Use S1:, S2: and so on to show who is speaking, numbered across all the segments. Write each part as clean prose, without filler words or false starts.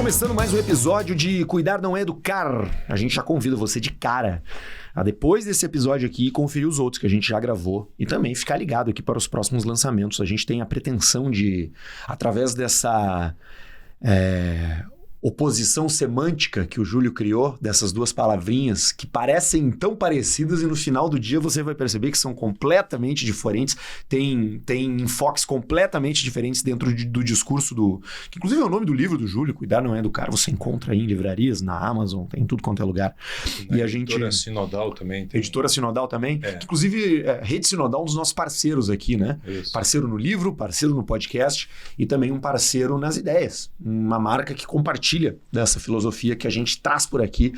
S1: Começando mais um episódio de Cuidar Não É Educar. A gente já convida você de cara a, depois desse episódio aqui, conferir os outros que a gente já gravou e também ficar ligado aqui para os próximos lançamentos. A gente tem a pretensão de, através dessa oposição semântica que o Júlio criou, dessas duas palavrinhas que parecem tão parecidas e no final do dia você vai perceber que são completamente diferentes, tem enfoques completamente diferentes dentro do discurso que inclusive é o nome do livro do Júlio, Cuidar Não É Educar, você encontra aí em livrarias, na Amazon, tem em tudo quanto é lugar.
S2: E a Editora Sinodal também.
S1: Editora Sinodal também, que, inclusive Rede Sinodal é um dos nossos parceiros aqui, né?
S2: Isso.
S1: Parceiro no livro, parceiro no podcast e também um parceiro nas ideias, uma marca que compartilha dessa filosofia que a gente traz por aqui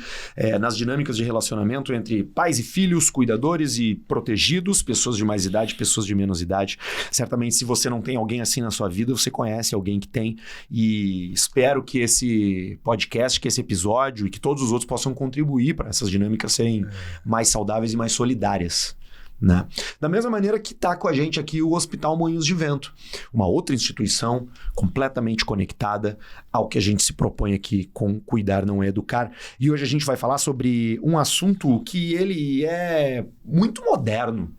S1: nas dinâmicas de relacionamento entre pais e filhos, cuidadores e protegidos, pessoas de mais idade, pessoas de menos idade. Certamente, se você não tem alguém assim na sua vida, você conhece alguém que tem, e espero que esse podcast, que esse episódio e que todos os outros possam contribuir para essas dinâmicas serem mais saudáveis e mais solidárias. Né? Da mesma maneira que está com a gente aqui o Hospital Moinhos de Vento, uma outra instituição completamente conectada ao que a gente se propõe aqui com Cuidar Não É Educar. E hoje a gente vai falar sobre um assunto que ele é muito moderno,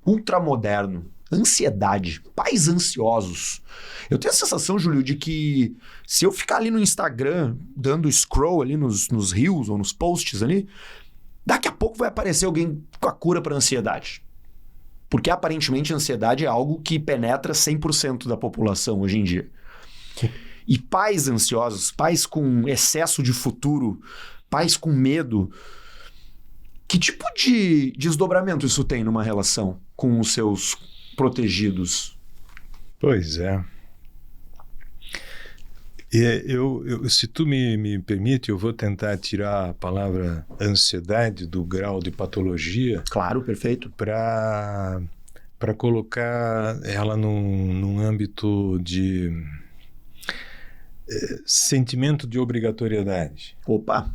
S1: ultramoderno. Ansiedade, pais ansiosos. Eu tenho a sensação, Júlio, de que se eu ficar ali no Instagram dando scroll ali nos reels ou nos posts ali, daqui a pouco vai aparecer alguém com a cura para a ansiedade. Porque aparentemente a ansiedade é algo que penetra 100% da população hoje em dia. E pais ansiosos, pais com excesso de futuro, pais com medo, que tipo de desdobramento isso tem numa relação com os seus protegidos?
S2: Pois é. Se tu me permite, eu vou tentar tirar a palavra ansiedade do grau de patologia.
S1: Claro, perfeito.
S2: Para colocar ela num âmbito de sentimento de obrigatoriedade.
S1: Opa!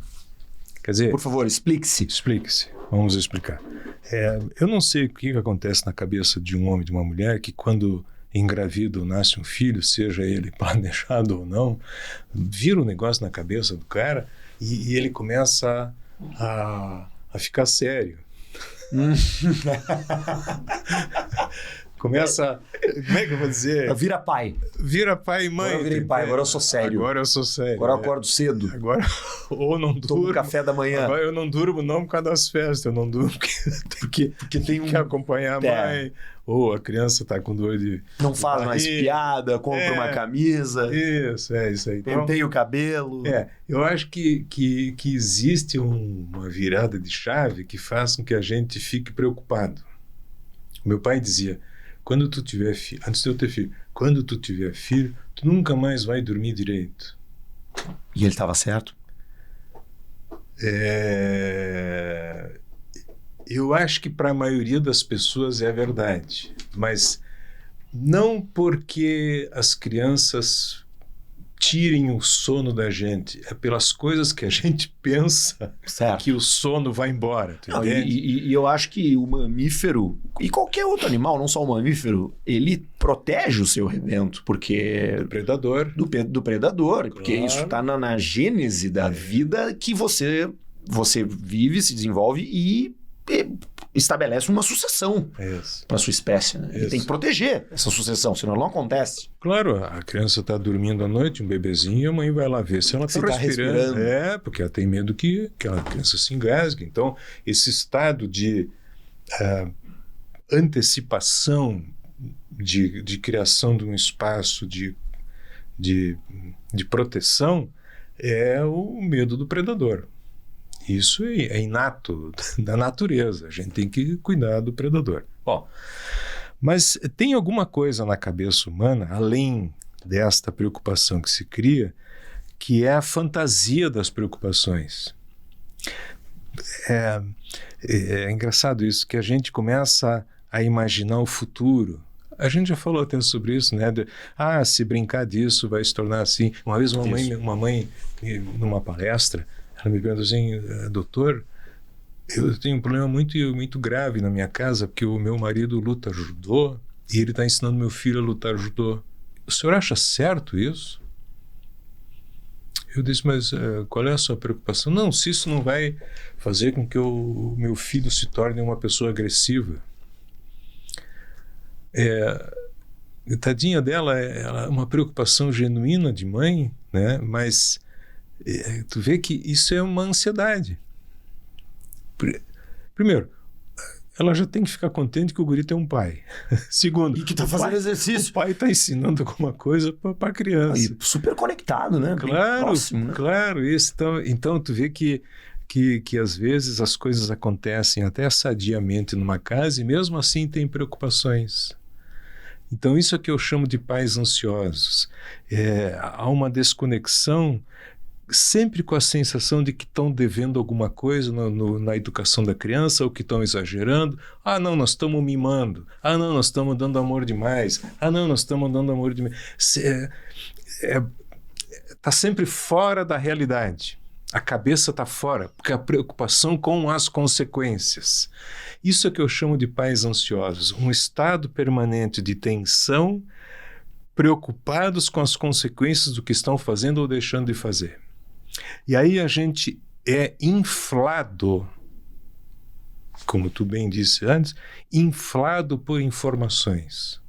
S2: Quer dizer...
S1: Por favor, explique-se.
S2: Explique-se. Vamos explicar. Eu não sei o que acontece na cabeça de um homem e de uma mulher que quando... engravida ou nasce um filho, seja ele planejado ou não, vira um negócio na cabeça do cara e ele começa a ficar sério. Começa, como é que eu vou dizer?
S1: Vira pai.
S2: Vira pai e mãe.
S1: Agora eu virei pai, agora eu sou sério.
S2: Agora eu sou sério.
S1: Agora eu acordo cedo.
S2: Agora, ou não durmo.
S1: Tomo café da manhã.
S2: Agora eu não durmo não por causa das festas, eu não durmo porque tem que acompanhar a mãe. Ou a criança está com dor de...
S1: Não faz mais piada, compra uma camisa.
S2: Isso aí.
S1: Penteia o cabelo.
S2: Eu acho que existe uma virada de chave que faz com que a gente fique preocupado. Meu pai dizia, quando tu tiver filho, antes de eu ter filho, quando tu tiver filho, tu nunca mais vai dormir direito.
S1: E ele estava certo?
S2: Eu acho que para a maioria das pessoas é verdade, mas não porque as crianças tirem o sono da gente, é pelas coisas que a gente pensa que o sono vai embora.
S1: E eu acho que o mamífero, e qualquer outro animal, não só o mamífero, ele protege o seu rebento, porque...
S2: Do predador.
S1: Do predador, claro. Porque isso está na gênese da vida que você vive, se desenvolve e estabelece uma sucessão para sua espécie, né? E tem que proteger essa sucessão, senão não acontece.
S2: Claro, a criança está dormindo à noite, um bebezinho, e a mãe vai lá ver se ela está respirando. Porque ela tem medo que aquela criança se engasgue. Então, esse estado de antecipação, de criação de um espaço de proteção, é o medo do predador. Isso é inato da natureza. A gente tem que cuidar do predador. Bom, mas tem alguma coisa na cabeça humana, além desta preocupação que se cria, que é a fantasia das preocupações. É engraçado isso, que a gente começa a imaginar o futuro. A gente já falou até sobre isso, né? Se brincar disso vai se tornar assim. Uma vez uma mãe numa palestra, ela me perguntou assim, doutor, eu tenho um problema muito, muito grave na minha casa, porque o meu marido luta judô e ele está ensinando meu filho a lutar judô. O senhor acha certo isso? Eu disse, mas qual é a sua preocupação? Não, se isso não vai fazer com que o meu filho se torne uma pessoa agressiva. Tadinha dela, ela é uma preocupação genuína de mãe, né? Mas tu vê que isso é uma ansiedade. Primeiro, ela já tem que ficar contente que o guri tem um pai. Segundo,
S1: e que está fazendo exercício.
S2: O pai está ensinando alguma coisa para a criança.
S1: E super conectado, né?
S2: Claro,
S1: próximo, né?
S2: Claro. Isso, então tu vê que às vezes as coisas acontecem até sadiamente numa casa e mesmo assim tem preocupações. Então isso é que eu chamo de pais ansiosos. Há uma desconexão sempre com a sensação de que estão devendo alguma coisa na educação da criança, ou que estão exagerando. Ah, não, nós estamos mimando. Ah, não, nós estamos dando amor demais. Ah, não, nós estamos dando amor demais. Está sempre fora da realidade. A cabeça está fora, porque a preocupação com as consequências. Isso é que eu chamo de pais ansiosos. Um estado permanente de tensão, preocupados com as consequências do que estão fazendo ou deixando de fazer. E aí a gente é inflado, como tu bem disse antes, inflado por informações.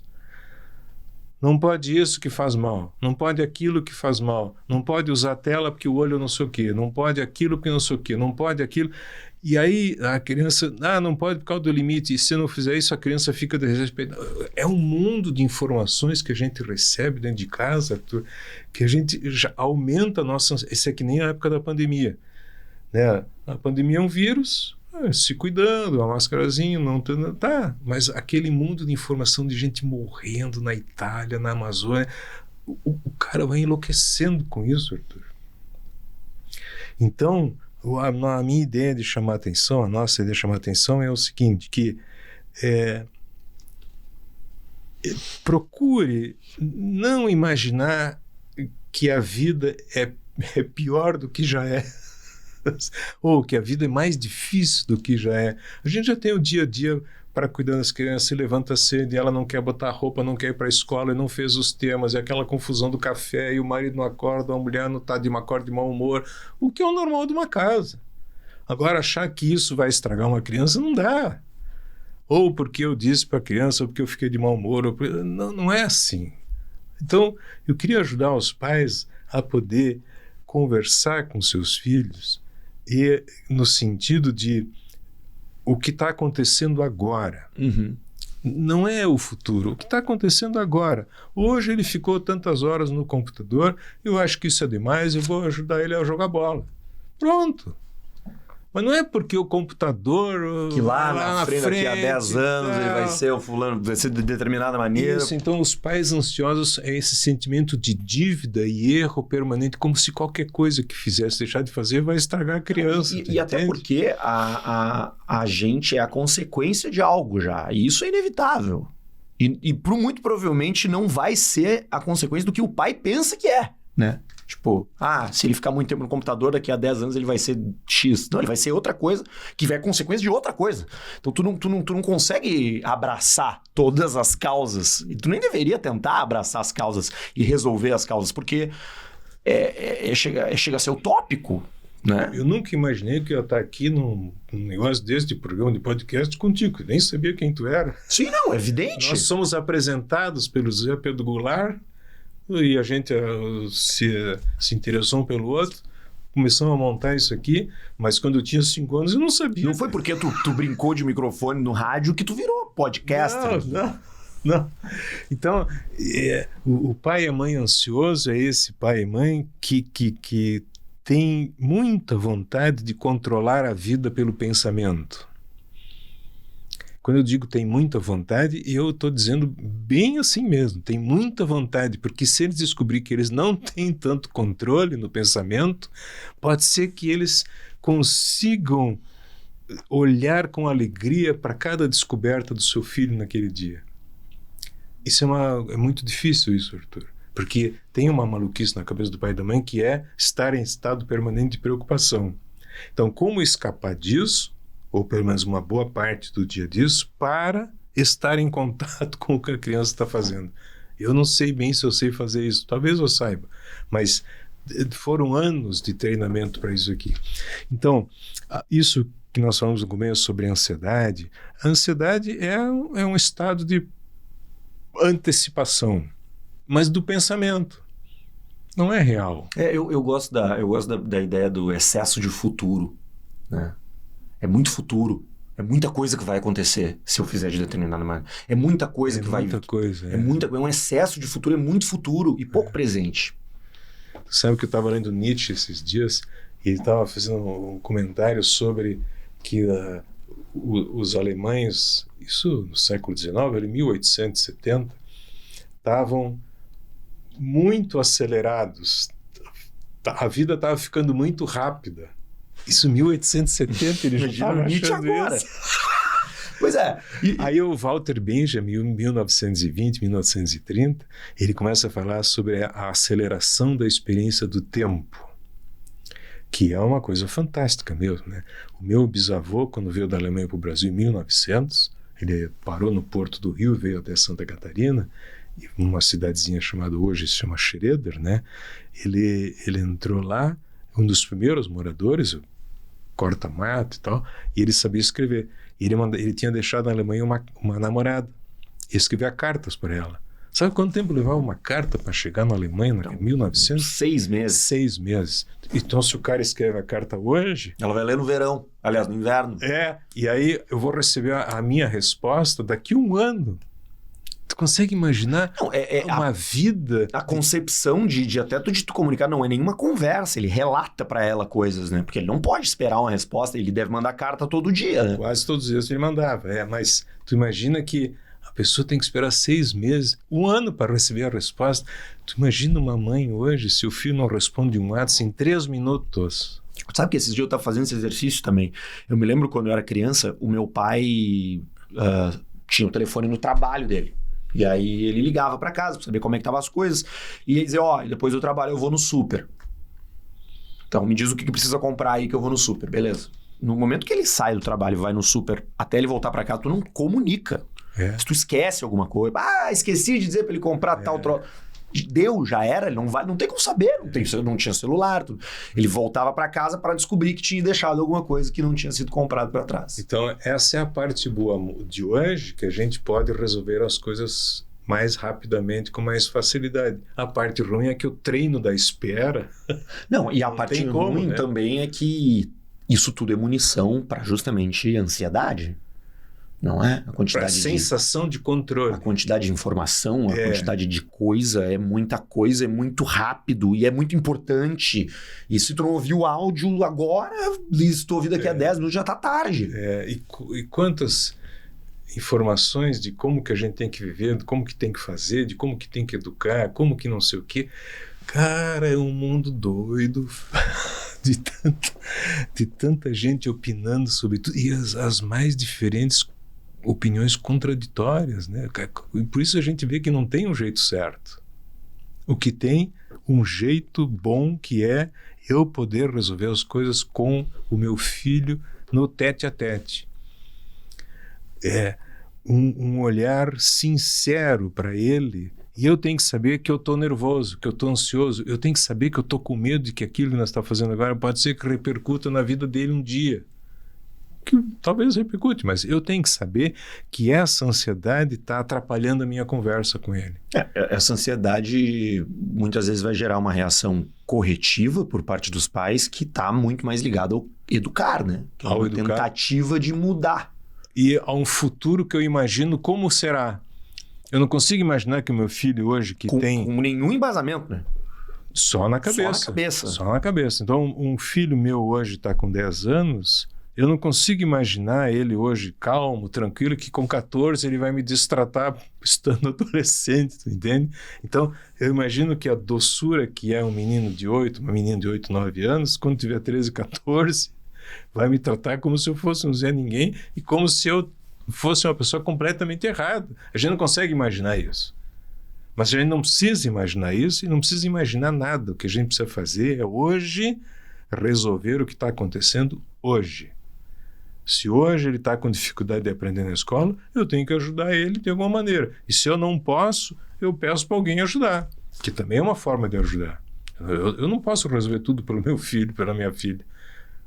S2: Não pode isso que faz mal, não pode aquilo que faz mal, não pode usar a tela porque o olho não sei o quê, não pode aquilo porque não sei o quê, não pode aquilo. E aí a criança, não pode por causa do limite, e se não fizer isso a criança fica desrespeitada. É um mundo de informações que a gente recebe dentro de casa, Arthur, que a gente já aumenta a nossa... Isso é que nem a época da pandemia, né? A pandemia é um vírus, se cuidando, a máscarazinha, não tá, mas aquele mundo de informação de gente morrendo na Itália, na Amazônia, o cara vai enlouquecendo com isso, Arthur. Então, a minha ideia de chamar atenção, a nossa ideia de chamar atenção é o seguinte, que procure não imaginar que a vida é pior do que já é, ou que a vida é mais difícil do que já é. A gente já tem o dia a dia para cuidar das crianças, se levanta cedo e ela não quer botar roupa, não quer ir para a escola e não fez os temas, e aquela confusão do café e o marido não acorda, a mulher não está de mau humor, o que é o normal de uma casa. Agora, achar que isso vai estragar uma criança não dá. Ou porque eu disse para a criança, ou porque eu fiquei de mau humor, não é assim. Então, eu queria ajudar os pais a poder conversar com seus filhos e no sentido de o que está acontecendo agora.
S1: Uhum.
S2: Não é o futuro, o que está acontecendo agora. Hoje ele ficou tantas horas no computador, eu acho que isso é demais, eu vou ajudar ele a jogar bola. Pronto. Mas não é porque o computador...
S1: Que lá na frente, daqui a 10 anos, ele vai ser o fulano, vai ser de determinada maneira.
S2: Isso, então os pais ansiosos é esse sentimento de dívida e erro permanente, como se qualquer coisa que fizesse deixar de fazer vai estragar a criança.
S1: E até porque a gente é a consequência de algo já, e isso é inevitável. E muito provavelmente não vai ser a consequência do que o pai pensa que é, né? Tipo, se ele ficar muito tempo no computador, daqui a 10 anos ele vai ser X. Não, ele vai ser outra coisa, que vai consequência de outra coisa. Então tu não consegue abraçar todas as causas. E tu nem deveria tentar abraçar as causas e resolver as causas, porque chega a ser utópico, né?
S2: Eu nunca imaginei que eu ia estar aqui num negócio desse de programa de podcast contigo. Nem sabia quem tu era.
S1: Sim, não, é evidente.
S2: Nós somos apresentados pelo Zé Pedro Goulart, e a gente se interessou um pelo outro, começamos a montar isso aqui, mas quando eu tinha 5 anos eu não sabia.
S1: Não foi porque tu brincou de microfone no rádio que tu virou podcaster.
S2: Não. Então, o pai e a mãe ansioso é esse pai e mãe que tem muita vontade de controlar a vida pelo pensamento. Quando eu digo tem muita vontade, eu estou dizendo bem assim mesmo, tem muita vontade, porque se eles descobrirem que eles não têm tanto controle no pensamento, pode ser que eles consigam olhar com alegria para cada descoberta do seu filho naquele dia. Isso é muito difícil isso, Arthur, porque tem uma maluquice na cabeça do pai e da mãe que é estar em estado permanente de preocupação. Então, como escapar disso, ou pelo menos uma boa parte do dia disso, para estar em contato com o que a criança está fazendo. Eu não sei bem se eu sei fazer isso, talvez eu saiba, mas foram anos de treinamento para isso aqui. Então, isso que nós falamos no começo sobre a ansiedade é um estado de antecipação, mas do pensamento. Não é real.
S1: Eu gosto da ideia do excesso de futuro, né? É muito futuro. É muita coisa que vai acontecer se eu fizer de determinada maneira. É muita coisa que vai...
S2: É muita coisa.
S1: É um excesso de futuro, é muito futuro e pouco presente.
S2: Sabe que eu estava lendo Nietzsche esses dias e ele estava fazendo um comentário sobre que os alemães, isso no século XIX, em 1870, estavam muito acelerados. A vida estava ficando muito rápida. Isso em 1870, ele já estava achando agora. Isso.
S1: Pois é.
S2: Aí o Walter Benjamin, em 1920, 1930, ele começa a falar sobre a aceleração da experiência do tempo, que é uma coisa fantástica mesmo, né? O meu bisavô, quando veio da Alemanha para o Brasil em 1900, ele parou no Porto do Rio, veio até Santa Catarina, numa cidadezinha chamada, hoje se chama Schroeder, né? Ele entrou lá, um dos primeiros moradores, corta-mato e tal, e ele sabia escrever. Ele tinha deixado na Alemanha uma namorada. Ele escrevia cartas para ela. Sabe quanto tempo levava uma carta para chegar na Alemanha em 1900?
S1: 6 meses.
S2: 6 meses. Então, se o cara escreve a carta hoje...
S1: Ela vai ler no verão. Aliás, no inverno.
S2: E aí eu vou receber a minha resposta daqui a um ano. Tu consegue imaginar uma vida...
S1: A concepção de até de tu comunicar não é nenhuma conversa. Ele relata para ela coisas, né? Porque ele não pode esperar uma resposta. Ele deve mandar carta todo dia, né?
S2: Quase todos os dias ele mandava. Mas tu imagina que a pessoa tem que esperar 6 meses, 1 ano para receber a resposta. Tu imagina uma mãe hoje, se o filho não responde um WhatsApp em 3 minutos...
S1: Sabe que esses dias eu estava fazendo esse exercício também. Eu me lembro quando eu era criança, o meu pai tinha o telefone no trabalho dele. E aí ele ligava para casa para saber como é que estavam as coisas. E ia dizer, depois do trabalho eu vou no super. Então me diz o que precisa comprar aí que eu vou no super, beleza. No momento que ele sai do trabalho e vai no super, até ele voltar para casa, tu não comunica. Se tu esquece alguma coisa, esqueci de dizer para ele comprar tal troço. Deu, já era, ele não tem como saber, não tinha celular. Tudo. Ele voltava para casa para descobrir que tinha deixado alguma coisa que não tinha sido comprado para trás.
S2: Então, essa é a parte boa de hoje, que a gente pode resolver as coisas mais rapidamente, com mais facilidade. A parte ruim é que o treino da espera...
S1: Não, e a parte ruim também é que isso tudo é munição para justamente ansiedade. Não é? A quantidade
S2: sensação de controle.
S1: A quantidade de informação, a quantidade de coisa, é muita coisa, é muito rápido e é muito importante. E se tu não ouviu o áudio agora, se tu ouvir daqui a 10 minutos, já tá tarde.
S2: E quantas informações de como que a gente tem que viver, de como que tem que fazer, de como que tem que educar, como que não sei o quê. Cara, é um mundo doido de tanta gente opinando sobre tudo. E as mais diferentes opiniões contraditórias, né? Por isso a gente vê que não tem um jeito certo. O que tem um jeito bom, que é eu poder resolver as coisas com o meu filho no tete-a-tete. É um olhar sincero para ele, e eu tenho que saber que eu estou nervoso, que eu estou ansioso, eu tenho que saber que eu estou com medo de que aquilo que nós estamos fazendo agora pode ser que repercuta na vida dele um dia. Que talvez repercute, mas eu tenho que saber que essa ansiedade está atrapalhando a minha conversa com ele.
S1: Essa ansiedade muitas vezes vai gerar uma reação corretiva por parte dos pais que está muito mais ligada ao educar, né? Que é uma tentativa de mudar.
S2: E a um futuro que eu imagino como será. Eu não consigo imaginar que o meu filho hoje tem...
S1: Com nenhum embasamento, né?
S2: Só na cabeça. Só na cabeça. Então, um filho meu hoje está com 10 anos... Eu não consigo imaginar ele hoje calmo, tranquilo, que com 14 ele vai me destratar estando adolescente, tu entende? Então, eu imagino que a doçura que é um menino de 8, uma menina de 8, 9 anos, quando tiver 13, 14, vai me tratar como se eu fosse um Zé Ninguém e como se eu fosse uma pessoa completamente errada. A gente não consegue imaginar isso. Mas a gente não precisa imaginar isso e não precisa imaginar nada. O que a gente precisa fazer é hoje resolver o que está acontecendo hoje. Se hoje ele está com dificuldade de aprender na escola, eu tenho que ajudar ele de alguma maneira. E se eu não posso, eu peço para alguém ajudar, que também é uma forma de ajudar. Eu não posso resolver tudo pelo meu filho, pela minha filha,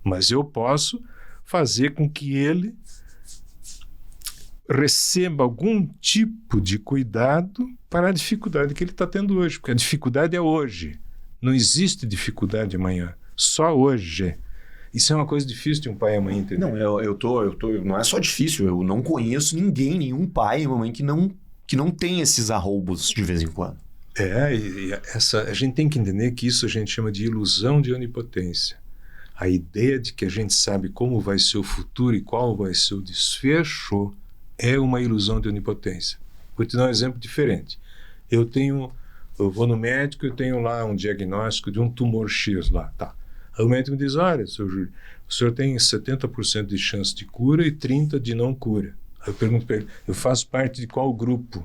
S2: mas eu posso fazer com que ele receba algum tipo de cuidado para a dificuldade que ele está tendo hoje, porque a dificuldade é hoje. Não existe dificuldade amanhã, só hoje. Isso é uma coisa difícil de um pai e a mãe entender.
S1: Não, não é só difícil, eu não conheço ninguém, nenhum pai e mamãe que não tem esses arroubos de vez em quando.
S2: A gente tem que entender que isso a gente chama de ilusão de onipotência. A ideia de que a gente sabe como vai ser o futuro e qual vai ser o desfecho é uma ilusão de onipotência. Vou te dar um exemplo diferente. Eu vou no médico, eu tenho lá um diagnóstico de um tumor X lá, tá. Aí o médico me diz, olha, Sr. Júlio, o senhor tem 70% de chance de cura e 30% de não cura. Aí eu pergunto para ele, eu faço parte de qual grupo?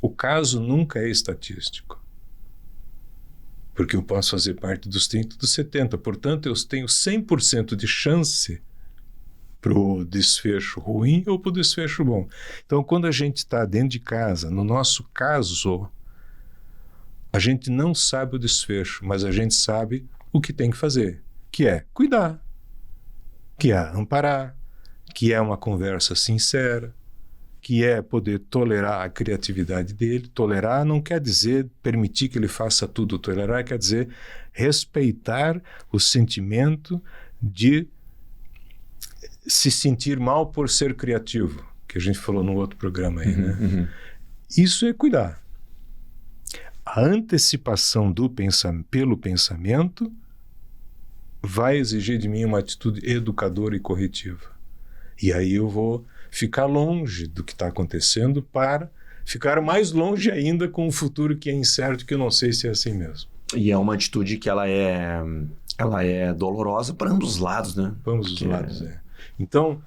S2: O caso nunca é estatístico. Porque eu posso fazer parte dos 30% dos 70%. Portanto, eu tenho 100% de chance para o desfecho ruim ou para o desfecho bom. Então, quando a gente está dentro de casa, no nosso caso, a gente não sabe o desfecho, mas a gente sabe o que tem que fazer, que é cuidar, que é amparar, que é uma conversa sincera, que é poder tolerar a criatividade dele. Tolerar não quer dizer permitir que ele faça tudo. Tolerar quer dizer respeitar o sentimento de se sentir mal por ser criativo, que a gente falou no outro programa aí, né?
S1: Uhum.
S2: Isso é cuidar. A antecipação pelo pensamento vai exigir de mim uma atitude educadora e corretiva. E aí eu vou ficar longe do que está acontecendo para ficar mais longe ainda com um futuro que é incerto, que eu não sei se é assim mesmo.
S1: E é uma atitude que ela é dolorosa para ambos os lados, né?
S2: Para ambos os lados, Então,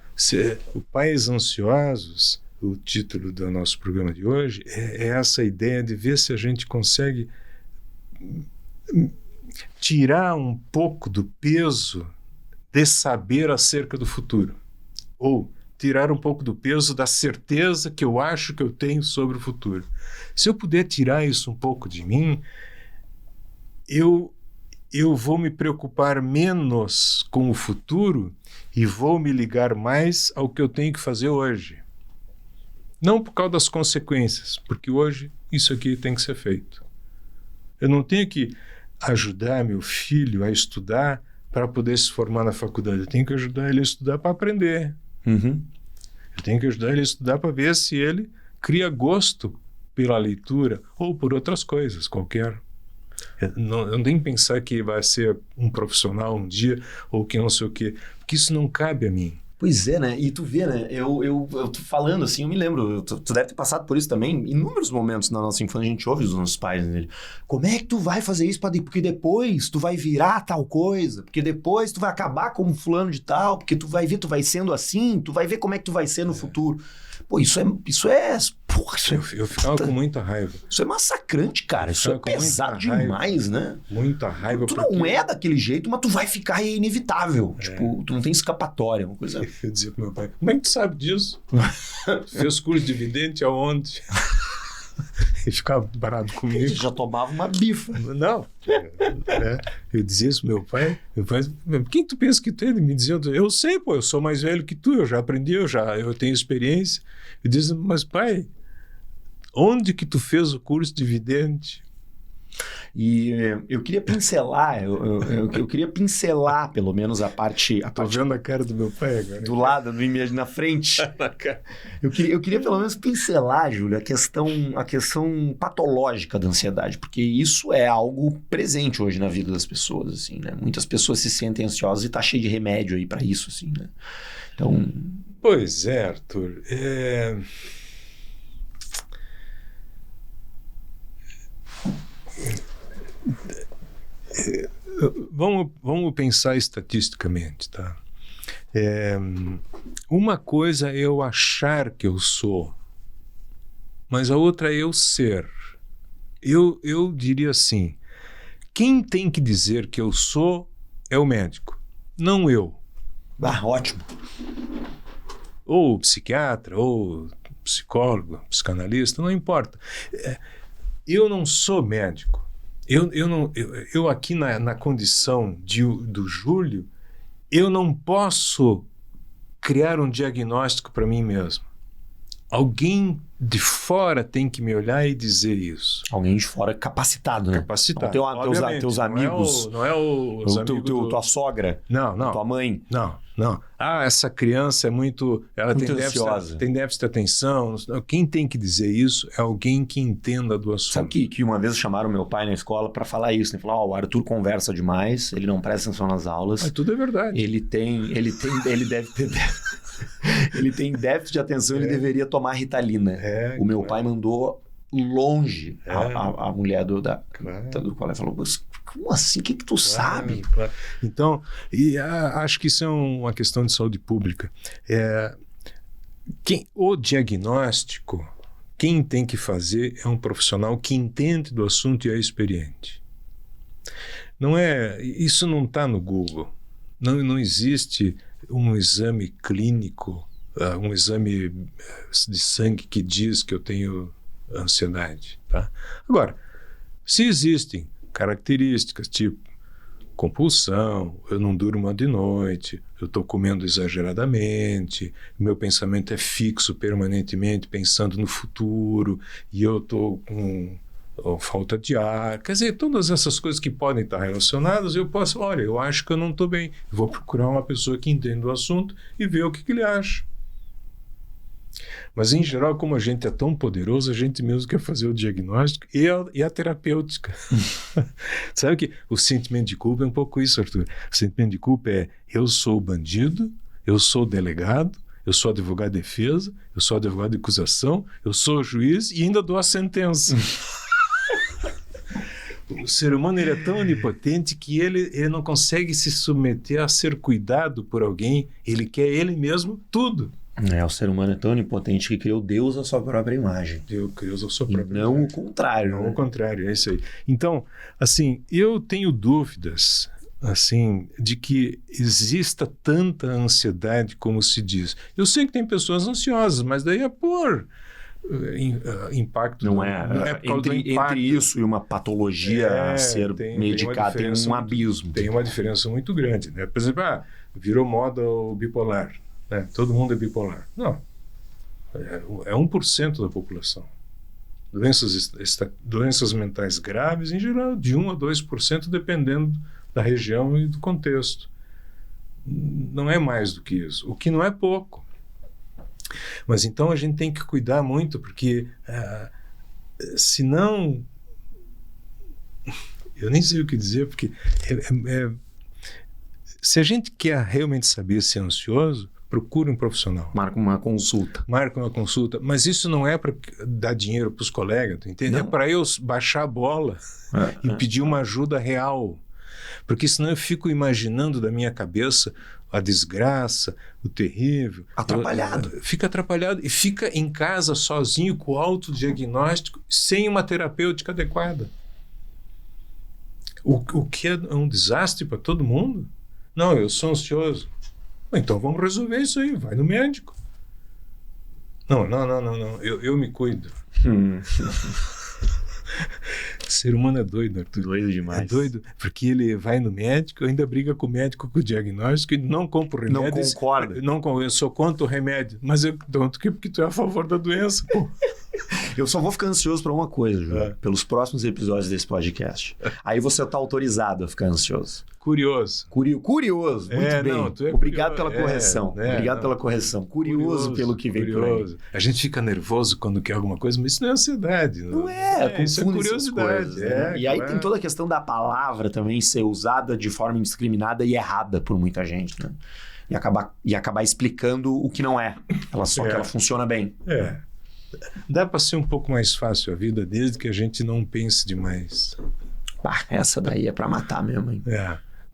S2: Pais Ansiosos, o título do nosso programa de hoje, é essa ideia de ver se a gente consegue tirar um pouco do peso de saber acerca do futuro. Ou tirar um pouco do peso da certeza que eu acho que eu tenho sobre o futuro. Se eu puder tirar isso um pouco de mim, eu vou me preocupar menos com o futuro e vou me ligar mais ao que eu tenho que fazer hoje. Não por causa das consequências, porque hoje isso aqui tem que ser feito. Eu não tenho que ajudar meu filho a estudar para poder se formar na faculdade. Eu tenho que ajudar ele a estudar para aprender.
S1: Uhum.
S2: Eu tenho que ajudar ele a estudar para ver se ele cria gosto pela leitura ou por outras coisas, qualquer. Eu não tenho que pensar que vai ser um profissional um dia ou que não sei o quê, porque isso não cabe a mim.
S1: Pois é, né? E tu vê, né? Eu tô falando assim, eu me lembro, tu deve ter passado por isso também. Inúmeros momentos na nossa infância a gente ouve os nossos pais dele. Como é que tu vai fazer isso porque depois tu vai virar tal coisa? Porque depois tu vai acabar como fulano de tal? Porque tu vai ver, tu vai sendo assim? Tu vai ver como é que tu vai ser no futuro? Pô, isso é... Porra,
S2: eu ficava com muita raiva.
S1: Isso é massacrante, cara. Isso é pesado demais, né?
S2: Muita raiva.
S1: Tu não é daquele jeito, mas tu vai ficar e é inevitável. Tipo, tu não tem escapatória, uma coisa...
S2: Eu dizia pro meu pai, como é que tu sabe disso? Fez curso de vidente aonde? Ele ficava parado comigo.
S1: Ele já tomava uma bifa.
S2: Não. Eu dizia isso pro meu pai. Quem tu pensa que tu é? Ele me dizia, eu sei, pô, eu sou mais velho que tu, eu já aprendi, eu tenho experiência. Eu dizia, mas pai, onde que tu fez o curso de vidente?
S1: E eu queria pincelar, eu queria pincelar pelo menos a parte...
S2: Tô vendo a cara do meu pai agora.
S1: Do lado, na frente. eu queria pelo menos pincelar, Júlio, a questão patológica da ansiedade, porque isso é algo presente hoje na vida das pessoas, assim, né? Muitas pessoas se sentem ansiosas e tá cheio de remédio aí para isso, assim, né? Então...
S2: Pois é, Arthur. Vamos pensar estatisticamente, tá? Uma coisa é eu achar que eu sou, mas a outra é eu ser. Eu diria assim, quem tem que dizer que eu sou é o médico, não eu.
S1: Ótimo.
S2: Ou psiquiatra, ou psicólogo, psicanalista, não importa. eu não sou médico. Eu aqui na condição do Júlio, eu não posso criar um diagnóstico para mim mesmo. Alguém de fora tem que me olhar e dizer isso.
S1: Alguém de fora capacitado, né?
S2: Capacitado.
S1: Teus amigos.
S2: Não é os amigos
S1: tua sogra.
S2: Não.
S1: Tua mãe.
S2: Não. Essa criança é muito... Ela
S1: muito
S2: ansiosa. Tem déficit de atenção. Quem tem que dizer isso é alguém que entenda do assunto.
S1: Sabe que uma vez chamaram meu pai na escola para falar isso, né? Falaram, o Arthur conversa demais, ele não presta atenção nas aulas.
S2: Mas tudo é verdade.
S1: Ele deve ter... Ele tem déficit de atenção, ele deveria tomar Ritalina. O meu pai mandou longe a mulher do colégio. Falou, como assim? O que tu sabe?
S2: Claro. Então, acho que isso é uma questão de saúde pública. O diagnóstico, quem tem que fazer é um profissional que entende do assunto e é experiente. Isso não está no Google. Não existe um exame clínico, um exame de sangue que diz que eu tenho ansiedade. Tá? Agora, se existem características tipo compulsão, eu não durmo de noite, eu estou comendo exageradamente, meu pensamento é fixo permanentemente, pensando no futuro, e eu estou com falta de ar, quer dizer, todas essas coisas que podem estar relacionadas, eu posso, olha, eu acho que eu não estou bem, vou procurar uma pessoa que entenda o assunto e ver o que ele acha. Mas, em geral, como a gente é tão poderoso, a gente mesmo quer fazer o diagnóstico e a terapêutica. Sabe que o sentimento de culpa é um pouco isso, Arthur. O sentimento de culpa é, eu sou o bandido, eu sou o delegado, eu sou advogado de defesa, eu sou advogado de acusação, eu sou o juiz e ainda dou a sentença. O ser humano ele é tão onipotente que ele não consegue se submeter a ser cuidado por alguém. Ele quer ele mesmo tudo.
S1: O ser humano é tão onipotente que criou Deus à sua própria imagem.
S2: Deus criou a sua própria imagem.
S1: Não o contrário.
S2: Não o contrário, é isso aí. Então, assim, eu tenho dúvidas, assim, de que exista tanta ansiedade como se diz. Eu sei que tem pessoas ansiosas, mas daí é por impacto.
S1: Não é entre isso e uma patologia a ser medicada tem um abismo.
S2: Tem uma diferença muito grande, né? Por exemplo, virou moda o bipolar, né? Todo mundo é bipolar. Não, é 1% da população. Doenças mentais graves, em geral, de 1 a 2%, dependendo da região e do contexto. Não é mais do que isso, o que não é pouco. Mas então a gente tem que cuidar muito, porque senão eu nem sei o que dizer, porque se a gente quer realmente saber se é ansioso, procure um profissional.
S1: Marca uma consulta,
S2: mas isso não é para dar dinheiro para os colegas, entende? Não. É para eu baixar a bola e pedir uma ajuda real, porque senão eu fico imaginando da minha cabeça a desgraça, o terrível. Fica atrapalhado e fica em casa sozinho com o autodiagnóstico sem uma terapêutica adequada. O que é um desastre para todo mundo. Não, eu sou ansioso. Então vamos resolver isso aí, vai no médico. Não, eu me cuido. O ser humano é doido, Arthur.
S1: Doido demais.
S2: É doido, porque ele vai no médico, ainda briga com o médico com o diagnóstico e não compra o remédio.
S1: Não concorda.
S2: Eu sou contra o remédio, mas eu conto porque tu é a favor da doença, pô.
S1: Eu só vou ficar ansioso para uma coisa, Júlio, pelos próximos episódios desse podcast. Aí você está autorizado a ficar ansioso.
S2: Curioso.
S1: Curioso, muito bem.
S2: Não,
S1: Obrigado pela correção. Pela correção. Curioso pelo que vem por aí.
S2: A gente fica nervoso quando quer alguma coisa, mas isso não é ansiedade.
S1: Não isso é curiosidade. Coisas, né? E aí tem toda a questão da palavra também ser usada de forma indiscriminada e errada por muita gente, né? E acabar explicando o que não é. Só que ela funciona bem.
S2: Dá para ser um pouco mais fácil a vida desde que a gente não pense demais.
S1: Essa daí é para matar mesmo, hein?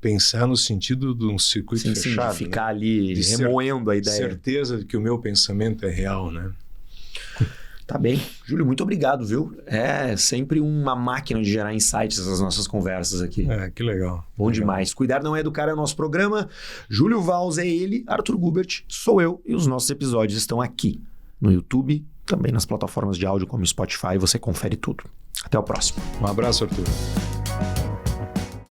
S2: Pensar no sentido de um circuito fechado.
S1: De ficar ali remoendo a ideia.
S2: Certeza de que o meu pensamento é real, né?
S1: Tá bem. Júlio, muito obrigado, viu? É sempre uma máquina de gerar insights essas nossas conversas aqui.
S2: Que legal.
S1: Bom demais. Cuidar não é educar é o nosso programa. Júlio Valls é ele, Arthur Gubert sou eu e os nossos episódios estão aqui no YouTube, também nas plataformas de áudio como Spotify, você confere tudo. Até Até o próximo.
S2: Um abraço, Arthur.